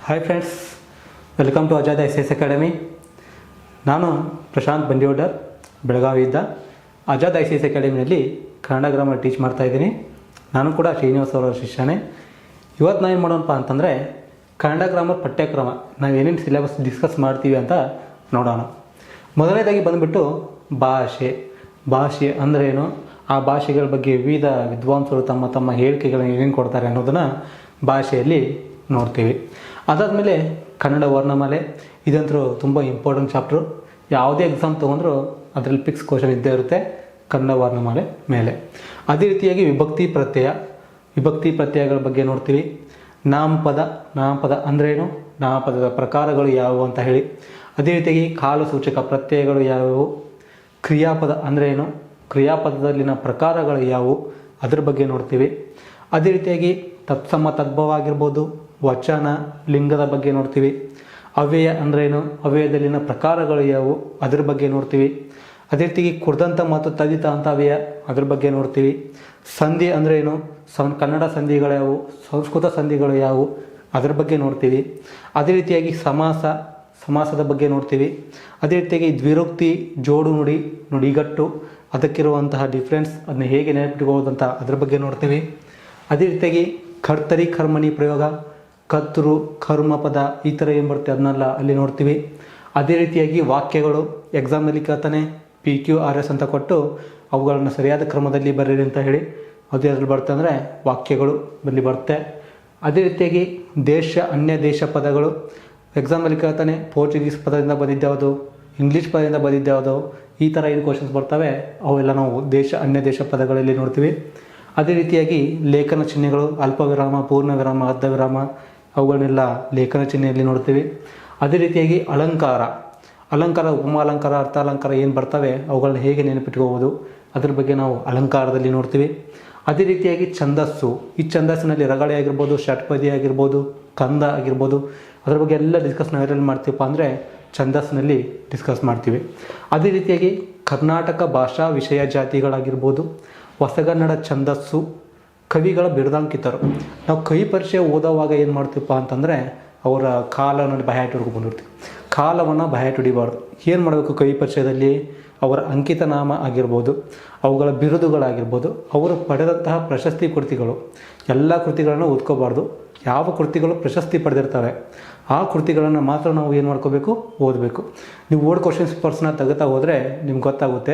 Hi friends, welcome to Azad ICS academy. ನಾನು Prashant ಬಂಡಿಯೋಡರ್, ಬೆಳಗಾವಿಯಿಂದ Azad ICS ಅಕಾಡೆಮಿಯಲ್ಲಿ Kannada grammar teach ಮಾಡ್ತಾಯಿದ್ದೀನಿ. ನಾನು ಕೂಡ ಶ್ರೀನಿವಾಸ್ ಅವರ ಶಿಷ್ಯನೇ. ಇವತ್ತು ನಾವು ಏನು ಮಾಡೋಣಪ್ಪ ಅಂತಂದರೆ, ಕನ್ನಡ ಗ್ರಾಮರ್ ಪಠ್ಯಕ್ರಮ ನಾವು ಏನೇನು ಸಿಲೆಬಸ್ ಡಿಸ್ಕಸ್ ಮಾಡ್ತೀವಿ ಅಂತ ನೋಡೋಣ. ಮೊದಲನೇದಾಗಿ ಬಂದುಬಿಟ್ಟು ಭಾಷೆ ಅಂದ್ರೇನು, ಆ ಭಾಷೆಗಳ ಬಗ್ಗೆ ವಿವಿಧ ವಿದ್ವಾಂಸರು ತಮ್ಮ ಹೇಳಿಕೆಗಳನ್ನ ಏನೇನು ಕೊಡ್ತಾರೆ ಅನ್ನೋದನ್ನು ಭಾಷೆಯಲ್ಲಿ ನೋಡ್ತೀವಿ. ಅದಾದಮೇಲೆ ಕನ್ನಡ ವರ್ಣಮಾಲೆ, ಇದಂತೂ ತುಂಬ ಇಂಪಾರ್ಟೆಂಟ್ ಚಾಪ್ಟ್ರು. ಯಾವುದೇ ಎಕ್ಸಾಮ್ ತೊಗೊಂಡ್ರೂ ಅದರಲ್ಲಿ ಫಿಕ್ಸ್ ಕ್ವಶನ್ ಇದ್ದೇ ಇರುತ್ತೆ ಕನ್ನಡ ವರ್ಣಮಾಲೆ ಮೇಲೆ. ಅದೇ ರೀತಿಯಾಗಿ ವಿಭಕ್ತಿ ಪ್ರತ್ಯಯಗಳ ಬಗ್ಗೆ ನೋಡ್ತೀವಿ. ನಾಮಪದ ಅಂದ್ರೇನು, ನಾಮಪದದ ಪ್ರಕಾರಗಳು ಯಾವುವು ಅಂತ ಹೇಳಿ. ಅದೇ ರೀತಿಯಾಗಿ ಕಾಲಸೂಚಕ ಪ್ರತ್ಯಯಗಳು ಯಾವುವು, ಕ್ರಿಯಾಪದ ಅಂದ್ರೇನು, ಕ್ರಿಯಾಪದದಲ್ಲಿನ ಪ್ರಕಾರಗಳು ಯಾವುವು ಅದ್ರ ಬಗ್ಗೆ ನೋಡ್ತೀವಿ. ಅದೇ ರೀತಿಯಾಗಿ ತತ್ಸಮ ತದ್ಭವ ಆಗಿರ್ಬೋದು, ವಚನ, ಲಿಂಗದ ಬಗ್ಗೆ ನೋಡ್ತೀವಿ. ಅವ್ಯಯ ಅಂದ್ರೇನು, ಅವ್ಯಯದಲ್ಲಿನ ಪ್ರಕಾರಗಳು ಯಾವುವು ಅದ್ರ ಬಗ್ಗೆ ನೋಡ್ತೀವಿ. ಅದೇ ರೀತಿಯಾಗಿ ಕುರ್ದಂತ ಮತ್ತು ತದಿತ ಅಂತ ಅವ್ಯಯ ಅದ್ರ ಬಗ್ಗೆ ನೋಡ್ತೀವಿ. ಸಂಧಿ ಅಂದ್ರೇನು, ಕನ್ನಡ ಸಂಧಿಗಳು ಯಾವುವು, ಸಂಸ್ಕೃತ ಸಂಧಿಗಳು ಯಾವುವು ಅದ್ರ ಬಗ್ಗೆ ನೋಡ್ತೀವಿ. ಅದೇ ರೀತಿಯಾಗಿ ಸಮಾಸದ ಬಗ್ಗೆ ನೋಡ್ತೀವಿ. ಅದೇ ರೀತಿಯಾಗಿ ದ್ವಿರುಕ್ತಿ, ಜೋಡು ನುಡಿ, ನುಡಿಗಟ್ಟು, ಅದಕ್ಕಿರುವಂತಹ ಡಿಫ್ರೆನ್ಸ್, ಅದನ್ನ ಹೇಗೆ ನೆನಪಿಟ್ಕೊಳ್ಳೋದಂತ ಅದ್ರ ಬಗ್ಗೆ ನೋಡ್ತೀವಿ. ಅದೇ ರೀತಿಯಾಗಿ ಕರ್ತರಿ ಕರ್ಮಣಿ ಪ್ರಯೋಗ, ಕರ್ತೃ ಕರ್ಮಪದ ಈ ಥರ ಏನು ಬರುತ್ತೆ ಅದನ್ನೆಲ್ಲ ಅಲ್ಲಿ ನೋಡ್ತೀವಿ. ಅದೇ ರೀತಿಯಾಗಿ ವಾಕ್ಯಗಳು ಎಕ್ಸಾಮ್ನಲ್ಲಿ ಕೇಳ್ತಾನೆ PQRS ಅಂತ ಕೊಟ್ಟು ಅವುಗಳನ್ನು ಸರಿಯಾದ ಕ್ರಮದಲ್ಲಿ ಬರೀರಿ ಅಂತ ಹೇಳಿ, ಅದು ಯಾವ್ದ್ರಲ್ಲಿ ಬರುತ್ತೆ ಅಂದರೆ ವಾಕ್ಯಗಳು ಬಲ್ಲಿ ಬರುತ್ತೆ. ಅದೇ ರೀತಿಯಾಗಿ ಅನ್ಯ ದೇಶ ಪದಗಳು ಎಕ್ಸಾಮಲ್ಲಿ ಕೇಳ್ತಾನೆ ಪೋರ್ಚುಗೀಸ್ ಪದದಿಂದ ಬಂದಿದ್ದ್ಯಾವುದು, ಇಂಗ್ಲೀಷ್ ಪದದಿಂದ ಬಂದಿದ್ದ್ಯಾವುದು, ಈ ಥರ ಏನು ಕ್ವಶನ್ಸ್ ಬರ್ತವೆ ಅವೆಲ್ಲ ನಾವು ಅನ್ಯ ದೇಶ ಪದಗಳಲ್ಲಿ ನೋಡ್ತೀವಿ. ಅದೇ ರೀತಿಯಾಗಿ ಲೇಖನ ಚಿಹ್ನೆಗಳು, ಅಲ್ಪ ವಿರಾಮ, ಪೂರ್ಣ ವಿರಾಮ, ಅರ್ಧ ವಿರಾಮ, ಅವುಗಳನ್ನೆಲ್ಲ ಲೇಖನ ಚಿಹ್ನೆಯಲ್ಲಿ ನೋಡ್ತೀವಿ. ಅದೇ ರೀತಿಯಾಗಿ ಅಲಂಕಾರ, ಉಪಮಾಲಂಕಾರ, ಅರ್ಥಾಲಂಕಾರ ಏನು ಬರ್ತವೆ ಅವುಗಳನ್ನ ಹೇಗೆ ನೆನಪಿಟ್ಕೋಬೋದು ಅದ್ರ ಬಗ್ಗೆ ನಾವು ಅಲಂಕಾರದಲ್ಲಿ ನೋಡ್ತೀವಿ. ಅದೇ ರೀತಿಯಾಗಿ ಛಂದಸ್ಸು, ಈ ಛಂದಸ್ಸಿನಲ್ಲಿ ರಗಳೆ ಆಗಿರ್ಬೋದು, ಷಟ್ಪದಿ ಆಗಿರ್ಬೋದು, ಕಂದ ಆಗಿರ್ಬೋದು, ಅದ್ರ ಬಗ್ಗೆ ಎಲ್ಲ ಡಿಸ್ಕಸ್ ನಾವು ಯಾರಲ್ಲಿ ಮಾಡ್ತೀವಪ್ಪ ಅಂದರೆ ಛಂದಸ್ಸಿನಲ್ಲಿ ಡಿಸ್ಕಸ್ ಮಾಡ್ತೀವಿ. ಅದೇ ರೀತಿಯಾಗಿ ಕರ್ನಾಟಕ ಭಾಷಾ ವಿಷಯ ಜಾತಿಗಳಾಗಿರ್ಬೋದು, ಹೊಸಗನ್ನಡ ಛಂದಸ್ಸು, ಕವಿಗಳ ಬಿರುದಾಂಕಿತರು. ನಾವು ಕವಿ ಪರಿಚಯ ಓದೋವಾಗ ಏನು ಮಾಡ್ತೀವಪ್ಪ ಅಂತಂದರೆ ಅವರ ಕಾಲವನ್ನು ಬಾಯಾಟ ಹಿಡ್ಕೊಂಡ್ಬಂದಿರ್ತೀವಿ. ಕಾಲವನ್ನು ಬಾಯಾಟ ಹಿಡಿಬಾರ್ದು. ಏನು ಮಾಡಬೇಕು ಕವಿ ಪರಿಚಯದಲ್ಲಿ, ಅವರ ಅಂಕಿತ ನಾಮ ಆಗಿರ್ಬೋದು, ಅವುಗಳ ಬಿರುದುಗಳಾಗಿರ್ಬೋದು, ಅವರು ಪಡೆದಂತಹ ಪ್ರಶಸ್ತಿ ಕೃತಿಗಳು, ಎಲ್ಲ ಕೃತಿಗಳನ್ನು ಓದ್ಕೋಬಾರ್ದು. ಯಾವ ಕೃತಿಗಳು ಪ್ರಶಸ್ತಿ ಪಡೆದಿರ್ತವೆ ಆ ಕೃತಿಗಳನ್ನು ಮಾತ್ರ ನಾವು ಏನು ಮಾಡ್ಕೋಬೇಕು, ಓದಬೇಕು. ನೀವು ಓಲ್ಡ್ ಕ್ವಶನ್ಸ್ ಪೇಪರ್ಸ್ನ ತೆಗೆತಾ ಹೋದರೆ ನಿಮ್ಗೆ ಗೊತ್ತಾಗುತ್ತೆ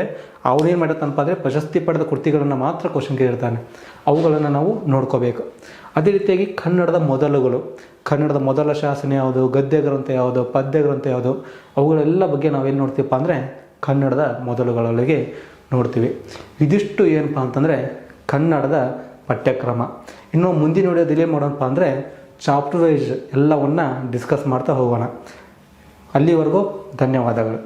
ಅವನೇನು ಮಾಡಿರ್ತಾನಪ್ಪ ಅಂದರೆ ಪ್ರಶಸ್ತಿ ಪಡೆದ ಕೃತಿಗಳನ್ನು ಮಾತ್ರ ಕ್ವಶನ್ ಕೇಳಿರ್ತಾನೆ, ಅವುಗಳನ್ನು ನಾವು ನೋಡ್ಕೋಬೇಕು. ಅದೇ ರೀತಿಯಾಗಿ ಕನ್ನಡದ ಮೊದಲ ಶಾಸನ ಯಾವುದು, ಗದ್ಯ ಗ್ರಂಥ ಯಾವುದು, ಪದ್ಯ ಗ್ರಂಥ ಯಾವುದು, ಅವುಗಳೆಲ್ಲ ಬಗ್ಗೆ ನಾವೇನು ನೋಡ್ತೀವಪ್ಪ ಅಂದರೆ ಕನ್ನಡದ ಮೊದಲುಗಳೊಳಗೆ ನೋಡ್ತೀವಿ. ಇದಿಷ್ಟು ಏನಪ್ಪ ಅಂತಂದರೆ ಕನ್ನಡದ ಪಠ್ಯಕ್ರಮ. ಇನ್ನು ಮುಂದಿನ ವಿಡಿಯೋದಲ್ಲಿ ಏನು ಮಾಡೋಣಪ್ಪ ಅಂದರೆ ಚಾಪ್ಟರ್ ವೈಸ್ ಎಲ್ಲವನ್ನು ಡಿಸ್ಕಸ್ ಮಾಡ್ತಾ ಹೋಗೋಣ. ಅಲ್ಲಿವರೆಗೂ ಧನ್ಯವಾದಗಳು.